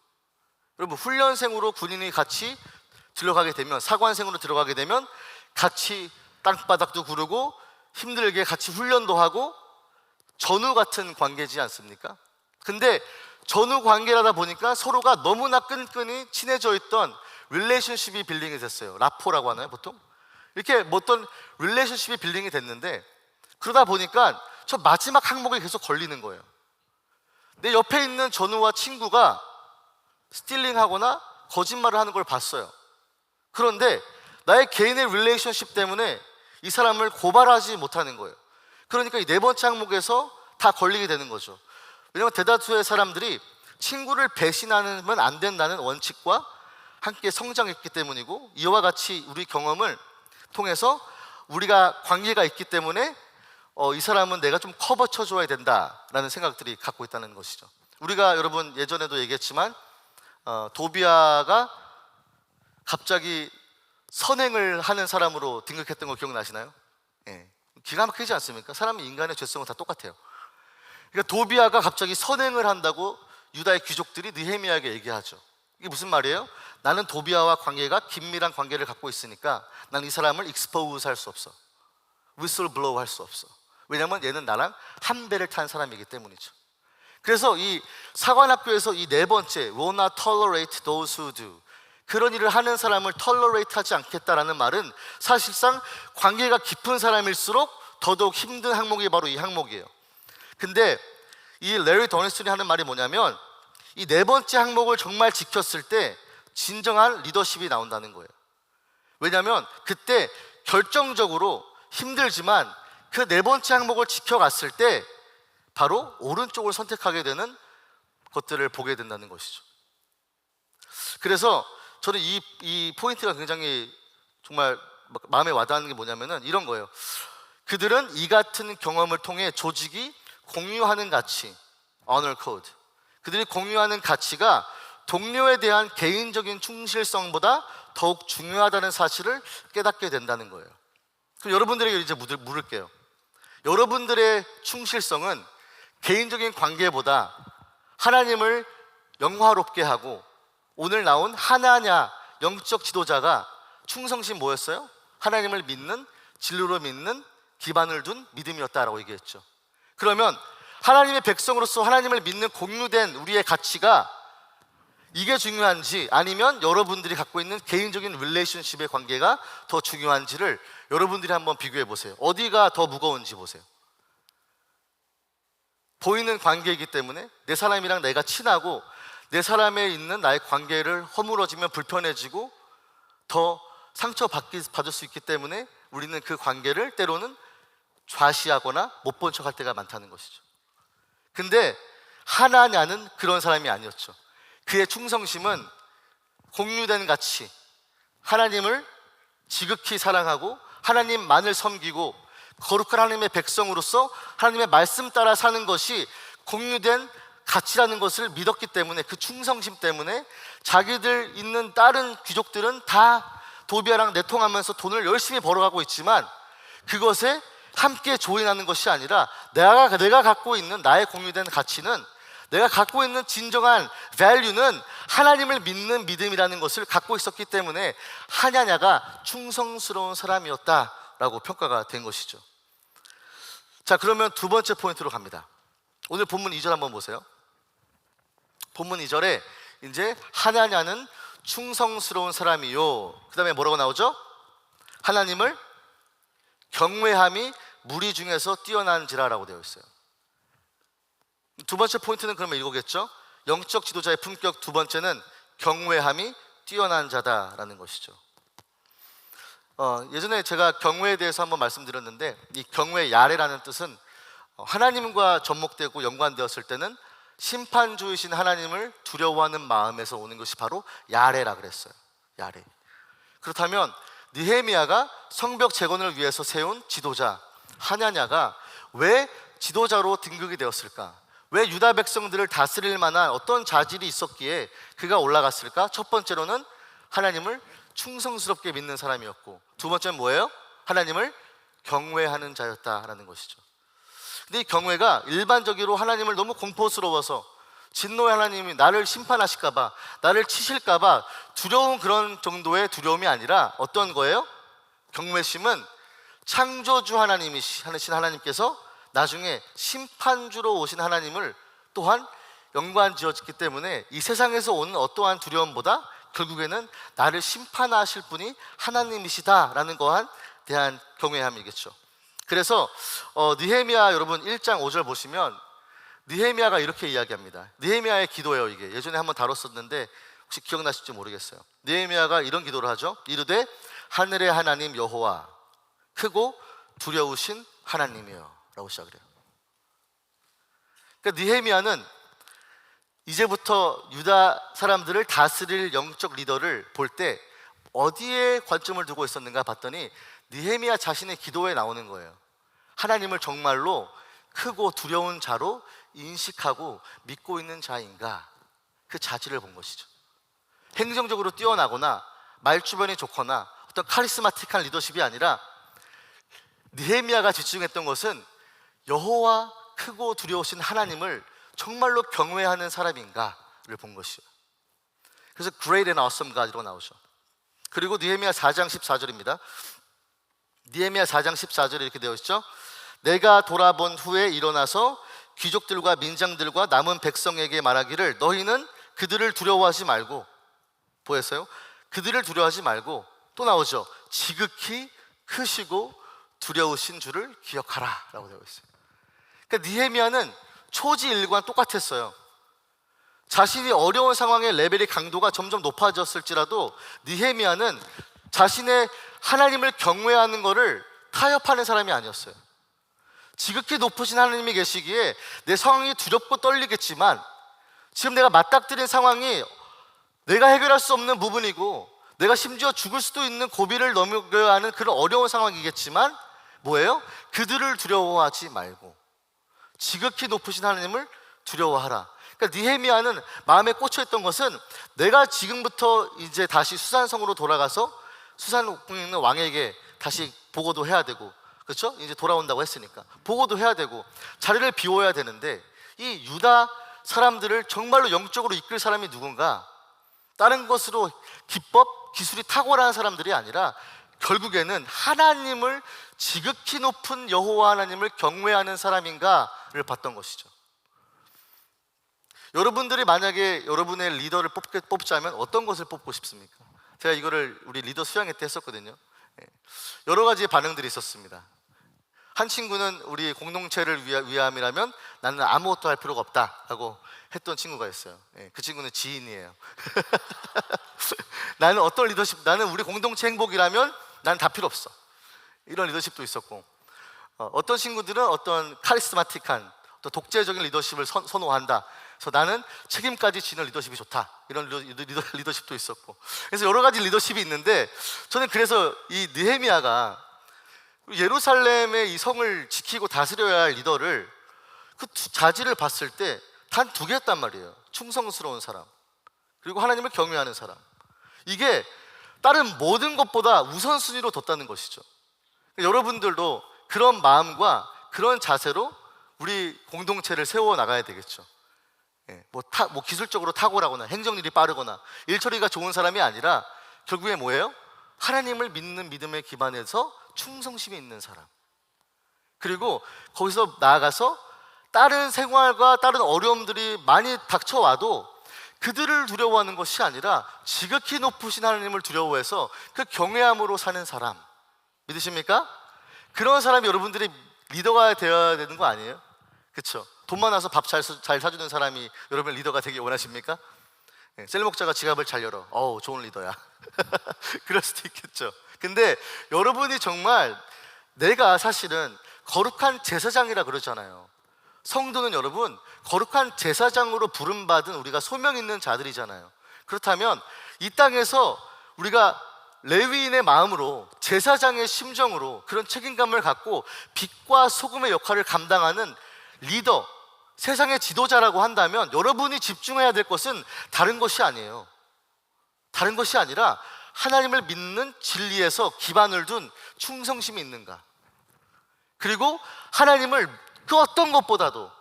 여러분, 훈련생으로 군인이 같이 들어가게 되면, 사관생으로 들어가게 되면 같이 땅바닥도 구르고 힘들게 같이 훈련도 하고 전우 같은 관계지 않습니까? 근데 전우 관계라다 보니까 서로가 너무나 끈끈이 친해져 있던 릴레이션십이 빌딩이 됐어요. 라포라고 하나요, 보통? 이렇게 뭐 어떤 릴레이션십이 빌딩이 됐는데, 그러다 보니까 저 마지막 항목에 계속 걸리는 거예요. 내 옆에 있는 전우와 친구가 스틸링하거나 거짓말을 하는 걸 봤어요. 그런데 나의 개인의 릴레이션십 때문에 이 사람을 고발하지 못하는 거예요. 그러니까 이 네 번째 항목에서 다 걸리게 되는 거죠. 왜냐하면 대다수의 사람들이 친구를 배신하면 안 된다는 원칙과 함께 성장했기 때문이고, 이와 같이 우리 경험을 통해서 우리가 관계가 있기 때문에 이 사람은 내가 좀 커버 쳐줘야 된다라는 생각들이 갖고 있다는 것이죠. 우리가 여러분 예전에도 얘기했지만 도비아가 갑자기 선행을 하는 사람으로 등극했던 거 기억나시나요? 예. 기가 막히지 않습니까? 사람이 인간의 죄성은 다 똑같아요. 그러니까 도비아가 갑자기 선행을 한다고 유다의 귀족들이 느헤미야에게 얘기하죠. 이게 무슨 말이에요? 나는 도비아와 관계가 긴밀한 관계를 갖고 있으니까 난 이 사람을 익스포즈 할 수 없어, 위슬 블로우 할 수 없어. 왜냐하면 얘는 나랑 한 배를 탄 사람이기 때문이죠. 그래서 이 사관학교에서 이 네 번째 will not tolerate those who do, 그런 일을 하는 사람을 tolerate 하지 않겠다라는 말은 사실상 관계가 깊은 사람일수록 더더욱 힘든 항목이 바로 이 항목이에요. 근데 이 레리 더니슨이 하는 말이 뭐냐면, 이 네 번째 항목을 정말 지켰을 때 진정한 리더십이 나온다는 거예요. 왜냐하면 그때 결정적으로 힘들지만 그 네 번째 항목을 지켜갔을 때 바로 오른쪽을 선택하게 되는 것들을 보게 된다는 것이죠. 그래서 저는 이 포인트가 굉장히 정말 마음에 와닿는 게 뭐냐면은 이런 거예요. 그들은 이 같은 경험을 통해 조직이 공유하는 가치, honor code, 그들이 공유하는 가치가 동료에 대한 개인적인 충실성보다 더욱 중요하다는 사실을 깨닫게 된다는 거예요. 그럼 여러분들에게 이제 물을게요. 여러분들의 충실성은 개인적인 관계보다 하나님을 영화롭게 하고, 오늘 나온 하나냐 영적 지도자가 충성심 뭐였어요? 하나님을 믿는, 진리로 믿는 기반을 둔 믿음이었다라고 얘기했죠. 그러면 하나님의 백성으로서 하나님을 믿는 공유된 우리의 가치가 이게 중요한지, 아니면 여러분들이 갖고 있는 개인적인 릴레이션십의 관계가 더 중요한지를 여러분들이 한번 비교해 보세요. 어디가 더 무거운지 보세요. 보이는 관계이기 때문에 내 사람이랑 내가 친하고 내 사람에 있는 나의 관계를 허물어지면 불편해지고 더 상처받을 수 있기 때문에 우리는 그 관계를 때로는 좌시하거나 못 본 척할 때가 많다는 것이죠. 근데 하나냐는 그런 사람이 아니었죠. 그의 충성심은 공유된 가치, 하나님을 지극히 사랑하고 하나님만을 섬기고 거룩한 하나님의 백성으로서 하나님의 말씀 따라 사는 것이 공유된 가치라는 것을 믿었기 때문에, 그 충성심 때문에 자기들 있는 다른 귀족들은 다 도비아랑 내통하면서 돈을 열심히 벌어가고 있지만 그것에 함께 조인하는 것이 아니라 내가 갖고 있는 나의 공유된 가치는, 내가 갖고 있는 진정한 value는 하나님을 믿는 믿음이라는 것을 갖고 있었기 때문에 하냐냐가 충성스러운 사람이었다라고 평가가 된 것이죠. 자, 그러면 두 번째 포인트로 갑니다. 오늘 본문 2절 한번 보세요. 본문 2절에 이제 하냐냐는 충성스러운 사람이요, 그 다음에 뭐라고 나오죠? 하나님을 경외함이 무리 중에서 뛰어난지라라고 되어 있어요. 두 번째 포인트는 그러면 이거겠죠? 영적 지도자의 품격 두 번째는 경외함이 뛰어난 자다라는 것이죠. 예전에 제가 경외에 대해서 한번 말씀드렸는데, 이 경외 야레라는 뜻은 하나님과 접목되고 연관되었을 때는 심판주이신 하나님을 두려워하는 마음에서 오는 것이 바로 야레라 그랬어요. 야레. 그렇다면 느헤미야가 성벽 재건을 위해서 세운 지도자 하냐냐가 왜 지도자로 등극이 되었을까? 왜 유다 백성들을 다스릴 만한 어떤 자질이 있었기에 그가 올라갔을까? 첫 번째로는 하나님을 충성스럽게 믿는 사람이었고, 두 번째는 뭐예요? 하나님을 경외하는 자였다라는 것이죠. 근데 이 경외가 일반적으로 하나님을 너무 공포스러워서 진노의 하나님이 나를 심판하실까봐, 나를 치실까봐 두려운 그런 정도의 두려움이 아니라 어떤 거예요? 경외심은 창조주 하나님이신 하나님께서 나중에 심판주로 오신 하나님을 또한 연관 지어졌기 때문에 이 세상에서 오는 어떠한 두려움보다 결국에는 나를 심판하실 분이 하나님이시다라는 거에 대한 경외함이겠죠. 그래서 느헤미야 여러분 1장 5절 보시면 느헤미야가 이렇게 이야기합니다. 느헤미야의 기도예요. 이게 예전에 한번 다뤘었는데 혹시 기억나실지 모르겠어요. 느헤미야가 이런 기도를 하죠. 이르되 하늘의 하나님 여호와 크고 두려우신 하나님이여 라고 시작을 해요. 그러니까 느헤미야는 이제부터 유다 사람들을 다스릴 영적 리더를 볼 때 어디에 관점을 두고 있었는가 봤더니 느헤미야 자신의 기도에 나오는 거예요. 하나님을 정말로 크고 두려운 자로 인식하고 믿고 있는 자인가, 그 자질을 본 것이죠. 행정적으로 뛰어나거나 말주변이 좋거나 어떤 카리스마틱한 리더십이 아니라 느헤미야가 집중했던 것은 여호와 크고 두려우신 하나님을 정말로 경외하는 사람인가를 본 것이죠. 그래서 Great and Awesome God이라고 나오죠. 그리고 느헤미야 4장 14절입니다. 느헤미야 4장 14절에 이렇게 되어 있죠. 내가 돌아본 후에 일어나서 귀족들과 민장들과 남은 백성에게 말하기를 너희는 그들을 두려워하지 말고, 보였어요? 그들을 두려워하지 말고, 또 나오죠. 지극히 크시고 두려우신 줄을 기억하라 라고 되어 있어요. 그러니까 느헤미야는 초지일관 똑같았어요. 자신이 어려운 상황의 레벨의 강도가 점점 높아졌을지라도 느헤미야는 자신의 하나님을 경외하는 것을 타협하는 사람이 아니었어요. 지극히 높으신 하나님이 계시기에 내 상황이 두렵고 떨리겠지만 지금 내가 맞닥뜨린 상황이 내가 해결할 수 없는 부분이고 내가 심지어 죽을 수도 있는 고비를 넘어야 하는 그런 어려운 상황이겠지만 뭐예요? 그들을 두려워하지 말고 지극히 높으신 하나님을 두려워하라. 그러니까 느헤미야는 마음에 꽂혀있던 것은 내가 지금부터 이제 다시 수산성으로 돌아가서 수산국에 있는 왕에게 다시 보고도 해야 되고, 그렇죠? 이제 돌아온다고 했으니까 보고도 해야 되고 자리를 비워야 되는데, 이 유다 사람들을 정말로 영적으로 이끌 사람이 누군가, 다른 것으로 기법, 기술이 탁월한 사람들이 아니라 결국에는 하나님을 지극히 높은 여호와 하나님을 경외하는 사람인가를 봤던 것이죠. 여러분들이 만약에 여러분의 리더를 뽑자면 어떤 것을 뽑고 싶습니까? 제가 이거를 우리 리더 수양회 때 했었거든요. 여러 가지의 반응들이 있었습니다. 한 친구는 우리 공동체를 위함이라면 나는 아무것도 할 필요가 없다라고 했던 친구가 있어요. 그 친구는 지인이에요. 나는 어떤 리더십, 나는 우리 공동체 행복이라면 난 다 필요 없어, 이런 리더십도 있었고, 어떤 친구들은 어떤 카리스마틱한 또 독재적인 리더십을 선호한다. 그래서 나는 책임까지 지는 리더십이 좋다, 이런 리더십도 있었고, 그래서 여러 가지 리더십이 있는데, 저는 그래서 이 느헤미야가 예루살렘의 이 성을 지키고 다스려야 할 리더를, 그 자질을 봤을 때 단 두 개였단 말이에요. 충성스러운 사람, 그리고 하나님을 경외하는 사람. 이게 다른 모든 것보다 우선순위로 뒀다는 것이죠. 여러분들도 그런 마음과 그런 자세로 우리 공동체를 세워 나가야 되겠죠. 뭐 기술적으로 탁월하거나 행정일이 빠르거나 일처리가 좋은 사람이 아니라 결국에 뭐예요? 하나님을 믿는 믿음에 기반해서 충성심이 있는 사람, 그리고 거기서 나아가서 다른 생활과 다른 어려움들이 많이 닥쳐와도 그들을 두려워하는 것이 아니라 지극히 높으신 하나님을 두려워해서 그 경외함으로 사는 사람, 믿으십니까? 그런 사람이 여러분들이 리더가 되어야 되는 거 아니에요? 그렇죠? 돈 많아서 밥 잘 사주는 사람이 여러분 리더가 되길 원하십니까? 셀 목자가 지갑을 잘 열어, 좋은 리더야. 그럴 수도 있겠죠. 근데 여러분이 정말, 내가 사실은 거룩한 제사장이라 그러잖아요. 성도는 여러분 거룩한 제사장으로 부름받은 우리가 소명 있는 자들이잖아요. 그렇다면 이 땅에서 우리가 레위인의 마음으로, 제사장의 심정으로 그런 책임감을 갖고 빛과 소금의 역할을 감당하는 리더, 세상의 지도자라고 한다면 여러분이 집중해야 될 것은 다른 것이 아니에요. 다른 것이 아니라 하나님을 믿는 진리에서 기반을 둔 충성심이 있는가, 그리고 하나님을 그 어떤 것보다도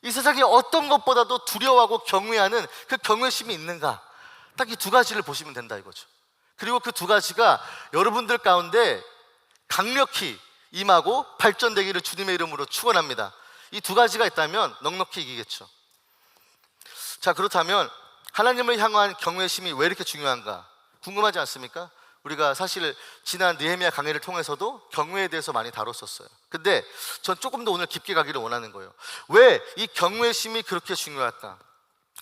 이 세상에 어떤 것보다도 두려워하고 경외하는 그 경외심이 있는가? 딱 이 두 가지를 보시면 된다 이거죠. 그리고 그 두 가지가 여러분들 가운데 강력히 임하고 발전되기를 주님의 이름으로 축원합니다. 이 두 가지가 있다면 넉넉히 이기겠죠. 자, 그렇다면 하나님을 향한 경외심이 왜 이렇게 중요한가? 궁금하지 않습니까? 우리가 사실 지난 느헤미야 강의를 통해서도 경외에 대해서 많이 다뤘었어요. 근데 전 조금 더 오늘 깊게 가기를 원하는 거예요. 왜 이 경외심이 그렇게 중요할까?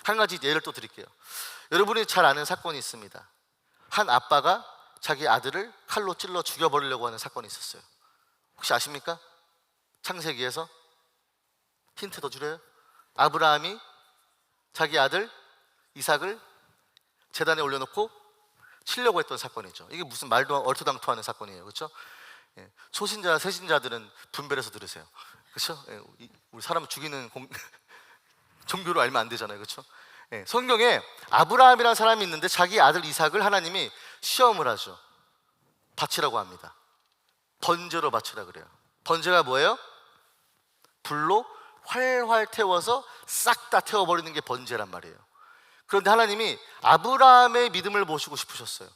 한 가지 예를 또 드릴게요. 여러분이 잘 아는 사건이 있습니다. 한 아빠가 자기 아들을 칼로 찔러 죽여버리려고 하는 사건이 있었어요. 혹시 아십니까? 창세기에서 힌트 더 주려요? 아브라함이 자기 아들 이삭을 제단에 올려놓고 치려고 했던 사건이죠. 이게 무슨 말도 얼토당토하는 사건이에요. 그렇죠? 예. 초신자, 세신자들은 분별해서 들으세요. 그렇죠? 예. 우리 사람을 죽이는 종교로 알면 안 되잖아요. 그렇죠? 예. 성경에 아브라함이라는 사람이 있는데 자기 아들 이삭을 하나님이 시험을 하죠. 바치라고 합니다. 번제로 바치라 그래요. 번제가 뭐예요? 불로 활활 태워서 싹 다 태워버리는 게 번제란 말이에요. 그런데 하나님이 아브라함의 믿음을 보시고 싶으셨어요.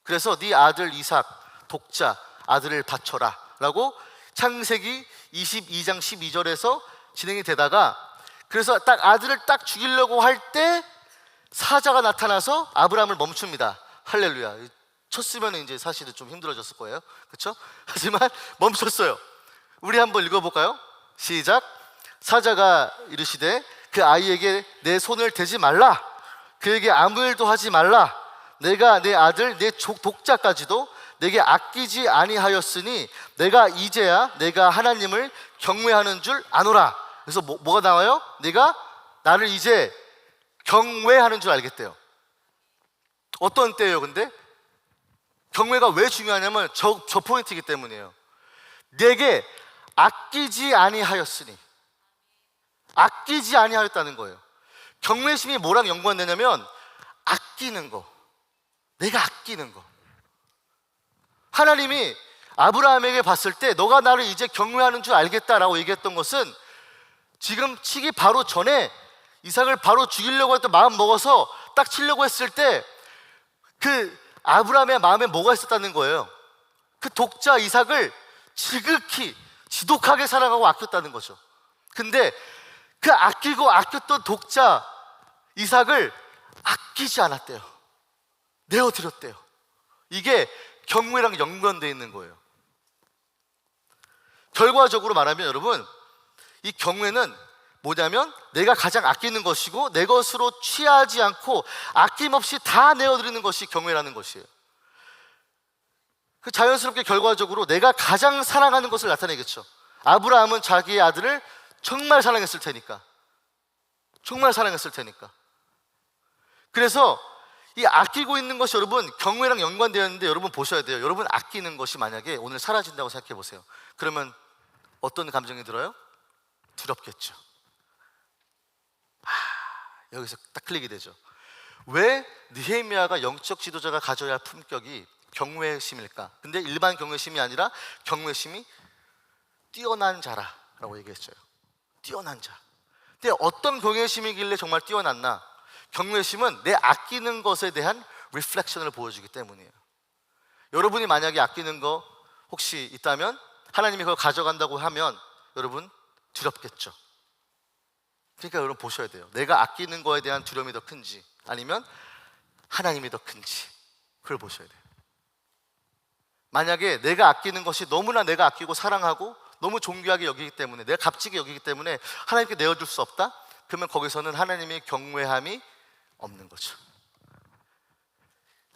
그래서 네 아들 이삭 독자 아들을 바쳐라 라고 창세기 22장 12절에서 진행이 되다가, 그래서 딱 아들을 딱 죽이려고 할 때 사자가 나타나서 아브라함을 멈춥니다. 할렐루야. 쳤으면 이제 사실은 좀 힘들어졌을 거예요. 그렇죠? 하지만 멈췄어요. 우리 한번 읽어볼까요? 시작. 사자가 이르시되 그 아이에게 내 손을 대지 말라. 그에게 아무 일도 하지 말라. 내가 내 아들 내 독자까지도 내게 아끼지 아니하였으니 내가 이제야 내가 하나님을 경외하는 줄 아노라. 그래서 뭐가 나와요? 내가 나를 이제 경외하는 줄 알겠대요. 어떤 때예요? 근데 경외가 왜 중요하냐면 저 포인트이기 때문이에요. 내게 아끼지 아니하였으니, 아끼지 아니하였다는 거예요. 경외심이 뭐랑 연관되냐면 아끼는 거, 내가 아끼는 거. 하나님이 아브라함에게 봤을 때 너가 나를 이제 경외하는 줄 알겠다라고 얘기했던 것은 지금 치기 바로 전에 이삭을 바로 죽이려고 했던 마음 먹어서 딱 치려고 했을 때 그 아브라함의 마음에 뭐가 있었다는 거예요. 그 독자 이삭을 지극히 지독하게 사랑하고 아꼈다는 거죠. 근데 그 아끼고 아꼈던 독자 이삭을 아끼지 않았대요. 내어드렸대요. 이게 경외랑 연관되어 있는 거예요. 결과적으로 말하면 여러분, 이 경외는 뭐냐면 내가 가장 아끼는 것이고 내 것으로 취하지 않고 아낌없이 다 내어드리는 것이 경외라는 것이에요. 그 자연스럽게 결과적으로 내가 가장 사랑하는 것을 나타내겠죠. 아브라함은 자기의 아들을 정말 사랑했을 테니까. 정말 사랑했을 테니까. 그래서 이 아끼고 있는 것이 여러분 경외랑 연관되어 있는데 여러분 보셔야 돼요. 여러분 아끼는 것이 만약에 오늘 사라진다고 생각해 보세요. 그러면 어떤 감정이 들어요? 두렵겠죠. 여기서 딱 클릭이 되죠. 왜 느헤미야가 영적 지도자가 가져야 할 품격이 경외심일까? 근데 일반 경외심이 아니라 경외심이 뛰어난 자라라고 얘기했어요. 뛰어난 자. 근데 어떤 경외심이길래 정말 뛰어났나? 경외심은 내 아끼는 것에 대한 리플렉션을 보여주기 때문이에요. 여러분이 만약에 아끼는 거 혹시 있다면 하나님이 그걸 가져간다고 하면 여러분 두렵겠죠. 그러니까 여러분 보셔야 돼요. 내가 아끼는 거에 대한 두려움이 더 큰지 아니면 하나님이 더 큰지 그걸 보셔야 돼요. 만약에 내가 아끼는 것이 너무나 내가 아끼고 사랑하고 너무 존귀하게 여기기 때문에 내가 값지게 여기기 때문에 하나님께 내어줄 수 없다? 그러면 거기서는 하나님의 경외함이 없는 거죠.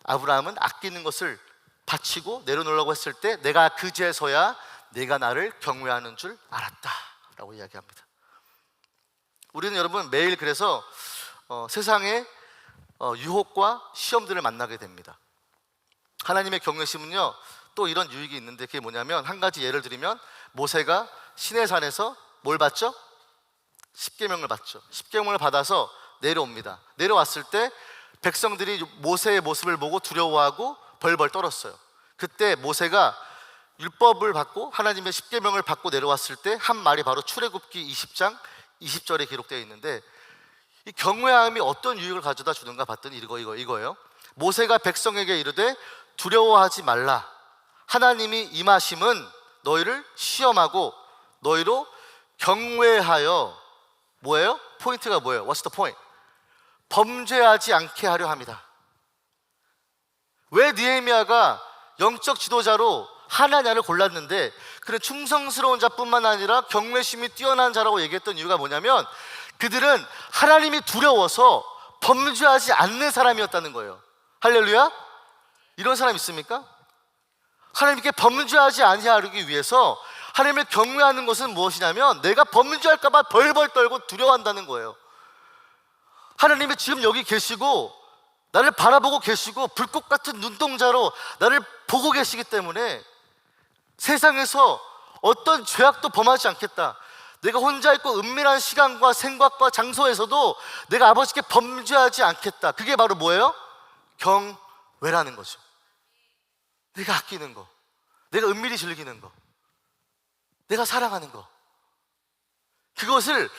아브라함은 아끼는 것을 바치고 내려놓으려고 했을 때 내가 그제서야 내가 나를 경외하는 줄 알았다 라고 이야기합니다. 우리는 여러분 매일 그래서 세상의 유혹과 시험들을 만나게 됩니다. 하나님의 경외심은요 또 이런 유익이 있는데 그게 뭐냐면 한 가지 예를 들면 모세가 시내산에서 뭘 받죠? 십계명을 받죠. 십계명을 받아서 내려옵니다. 내려왔을 때 백성들이 모세의 모습을 보고 두려워하고 벌벌 떨었어요. 그때 모세가 율법을 받고 하나님의 십계명을 받고 내려왔을 때 한 말이 바로 출애굽기 20장 20절에 기록되어 있는데, 이 경외함이 어떤 유익을 가져다 주는가 봤더니 이거예요. 모세가 백성에게 이르되 두려워하지 말라. 하나님이 임하심은 너희를 시험하고 너희로 경외하여 뭐예요? 포인트가 뭐예요? What's the point? 범죄하지 않게 하려 합니다. 왜 느헤미야가 영적 지도자로 하나냐를 골랐는데 그는 충성스러운 자뿐만 아니라 경외심이 뛰어난 자라고 얘기했던 이유가 뭐냐면, 그들은 하나님이 두려워서 범죄하지 않는 사람이었다는 거예요. 할렐루야? 이런 사람 있습니까? 하나님께 범죄하지 아니하기 위해서 하나님을 경외하는 것은 무엇이냐면, 내가 범죄할까 봐 벌벌 떨고 두려워한다는 거예요. 하나님이 지금 여기 계시고 나를 바라보고 계시고 불꽃 같은 눈동자로 나를 보고 계시기 때문에 세상에서 어떤 죄악도 범하지 않겠다. 내가 혼자 있고 은밀한 시간과 생각과 장소에서도 내가 아버지께 범죄하지 않겠다. 그게 바로 뭐예요? 경외라는 거죠. 내가 아끼는 거, 내가 은밀히 즐기는 거, 내가 사랑하는 거, 그것을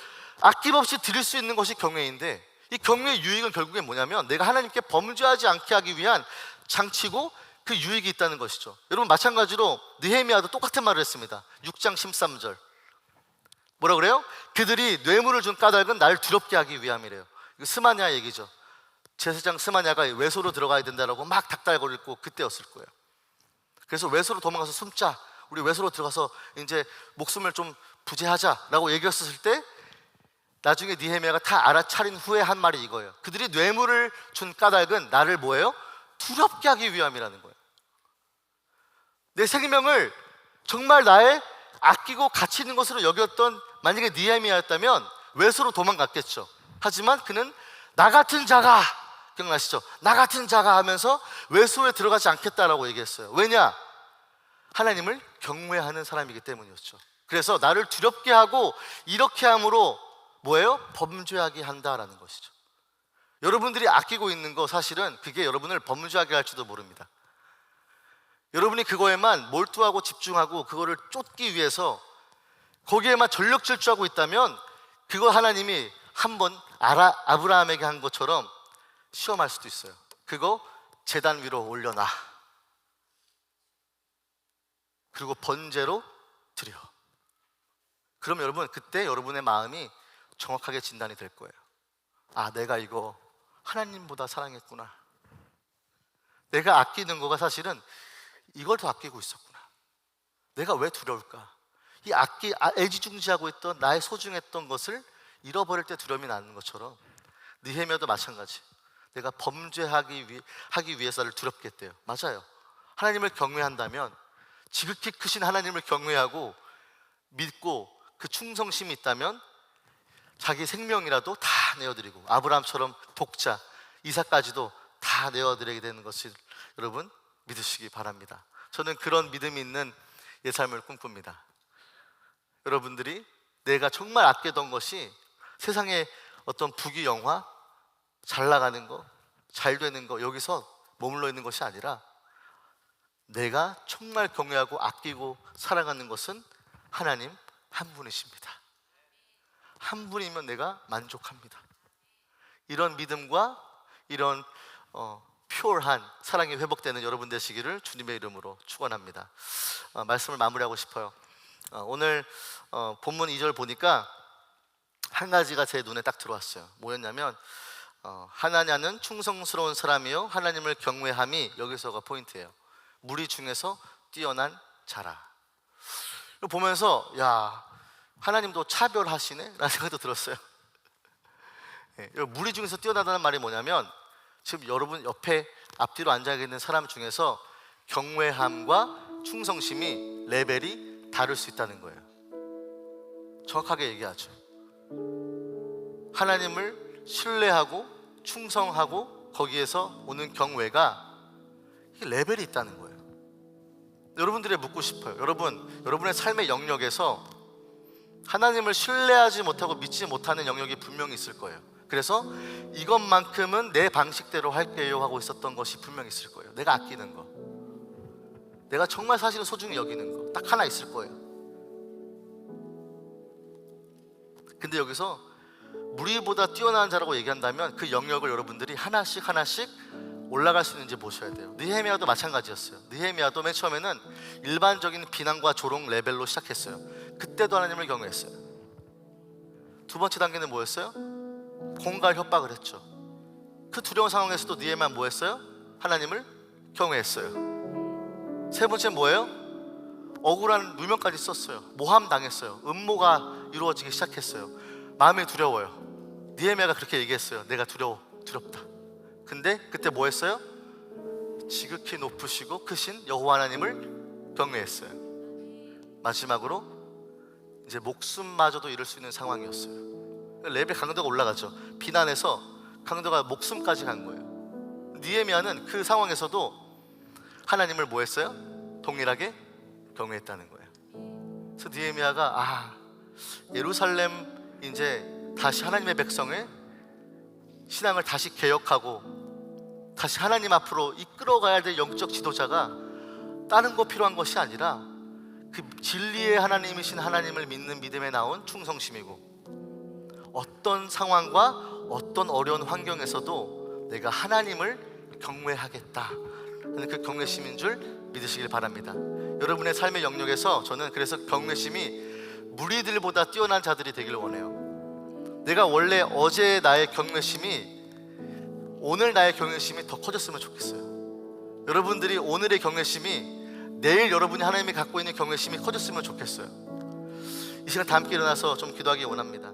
아낌없이 드릴 수 있는 것이 경외인데, 이 경외의 유익은 결국엔 뭐냐면 내가 하나님께 범죄하지 않게 하기 위한 장치고 그 유익이 있다는 것이죠. 여러분, 마찬가지로 느헤미야도 똑같은 말을 했습니다. 6장 13절 뭐라 그래요? 그들이 뇌물을 준 까닭은 날 두렵게 하기 위함이래요. 이거 스마냐 얘기죠. 제사장 스마냐가 외소로 들어가야 된다라고 막 닥달거리고 그때였을 거예요. 그래서 외소로 도망가서 숨자, 우리 외소로 들어가서 이제 목숨을 좀 부지하자라고 얘기했을 때 나중에 느헤미야가 다 알아차린 후에 한 말이 이거예요. 그들이 뇌물을 준 까닭은 나를 뭐예요? 두렵게 하기 위함이라는 거예요. 내 생명을 정말 나의 아끼고 가치 있는 것으로 여겼던 만약에 느헤미야였다면 외소로 도망갔겠죠. 하지만 그는 나 같은 자가, 기억나시죠? 나 같은 자가 하면서 외소에 들어가지 않겠다라고 얘기했어요. 왜냐? 하나님을 경외하는 사람이기 때문이었죠. 그래서 나를 두렵게 하고 이렇게 함으로 뭐예요? 범죄하게 한다라는 것이죠. 여러분들이 아끼고 있는 거 사실은 그게 여러분을 범죄하게 할지도 모릅니다. 여러분이 그거에만 몰두하고 집중하고 그거를 쫓기 위해서 거기에만 전력 질주하고 있다면 그거 하나님이 한번 아브라함에게 한 것처럼 시험할 수도 있어요. 그거 제단 위로 올려놔, 그리고 번제로 드려. 그럼 여러분, 그때 여러분의 마음이 정확하게 진단이 될 거예요. 아, 내가 이거 하나님보다 사랑했구나. 내가 아끼는 거가 사실은 이걸 더 아끼고 있었구나. 내가 왜 두려울까? 이 애지중지하고 있던 나의 소중했던 것을 잃어버릴 때 두려움이 나는 것처럼 느헤미야도 마찬가지. 내가 범죄하기 위해서를 두렵게 했대요. 맞아요. 하나님을 경외한다면 지극히 크신 하나님을 경외하고 믿고 그 충성심이 있다면 자기 생명이라도 다 내어드리고, 아브라함처럼 독자 이삭까지도 다 내어드리게 되는 것을 여러분 믿으시기 바랍니다. 저는 그런 믿음이 있는 예 삶을 꿈꿉니다. 여러분들이 내가 정말 아끼던 것이 세상의 어떤 부귀영화, 잘 나가는 거, 잘 되는 거, 여기서 머물러 있는 것이 아니라 내가 정말 경외하고 아끼고 사랑하는 것은 하나님 한 분이십니다. 한 분이면 내가 만족합니다. 이런 믿음과 이런 퓨어한 사랑이 회복되는 여러분 되시기를 주님의 이름으로 축원합니다. 말씀을 마무리하고 싶어요. 오늘 본문 2절 보니까 한 가지가 제 눈에 딱 들어왔어요. 뭐였냐면 하나냐는 충성스러운 사람이요 하나님을 경외함이, 여기서가 포인트예요. 무리 중에서 뛰어난 자라. 이거 보면서 야, 하나님도 차별하시네? 라는 생각도 들었어요. 무리 중에서 뛰어나다는 말이 뭐냐면, 지금 여러분 옆에 앞뒤로 앉아 있는 사람 중에서 경외함과 충성심이 레벨이 다를 수 있다는 거예요. 정확하게 얘기하죠. 하나님을 신뢰하고 충성하고 거기에서 오는 경외가 이게 레벨이 있다는 거예요. 여러분들이 묻고 싶어요. 여러분의 삶의 영역에서 하나님을 신뢰하지 못하고 믿지 못하는 영역이 분명히 있을 거예요. 그래서 이것만큼은 내 방식대로 할게요 하고 있었던 것이 분명히 있을 거예요. 내가 아끼는 거, 내가 정말 사실은 소중히 여기는 거 딱 하나 있을 거예요. 근데 여기서 무리보다 뛰어난 자라고 얘기한다면 그 영역을 여러분들이 하나씩 올라갈 수 있는지 보셔야 돼요. 느헤미야도 마찬가지였어요. 느헤미야도 맨 처음에는 일반적인 비난과 조롱 레벨로 시작했어요. 그때도 하나님을 경외했어요. 두 번째 단계는 뭐였어요? 공갈 협박을 했죠. 그 두려운 상황에서도 느헤미야 뭐했어요? 하나님을 경외했어요. 세 번째 뭐예요? 억울한 누명까지 썼어요. 모함 당했어요. 음모가 이루어지기 시작했어요. 마음이 두려워요. 느헤미야가 그렇게 얘기했어요. 내가 두렵다. 근데 그때 뭐 했어요? 지극히 높으시고 크신 여호와 하나님을 경외했어요. 마지막으로 이제 목숨마저도 잃을 수 있는 상황이었어요. 레벨 강도가 올라가죠. 비난에서 강도가 목숨까지 간 거예요. 느헤미야는 그 상황에서도 하나님을 뭐 했어요? 동일하게 경외했다는 거예요. 그래서 느헤미야가 예루살렘 이제 다시 하나님의 백성의 신앙을 다시 개혁하고 다시 하나님 앞으로 이끌어가야 될 영적 지도자가 다른 거 필요한 것이 아니라 그 진리의 하나님이신 하나님을 믿는 믿음에 나온 충성심이고, 어떤 상황과 어떤 어려운 환경에서도 내가 하나님을 경외하겠다 하는 그 경외심인 줄 믿으시길 바랍니다. 여러분의 삶의 영역에서 저는 그래서 경외심이 무리들보다 뛰어난 자들이 되기를 원해요. 내가 원래 어제 나의 경외심이 오늘 나의 경외심이 더 커졌으면 좋겠어요. 여러분들이 오늘의 경외심이 내일 여러분이 하나님이 갖고 있는 경외심이 커졌으면 좋겠어요. 이 시간 다 함께 일어나서 좀 기도하기 원합니다.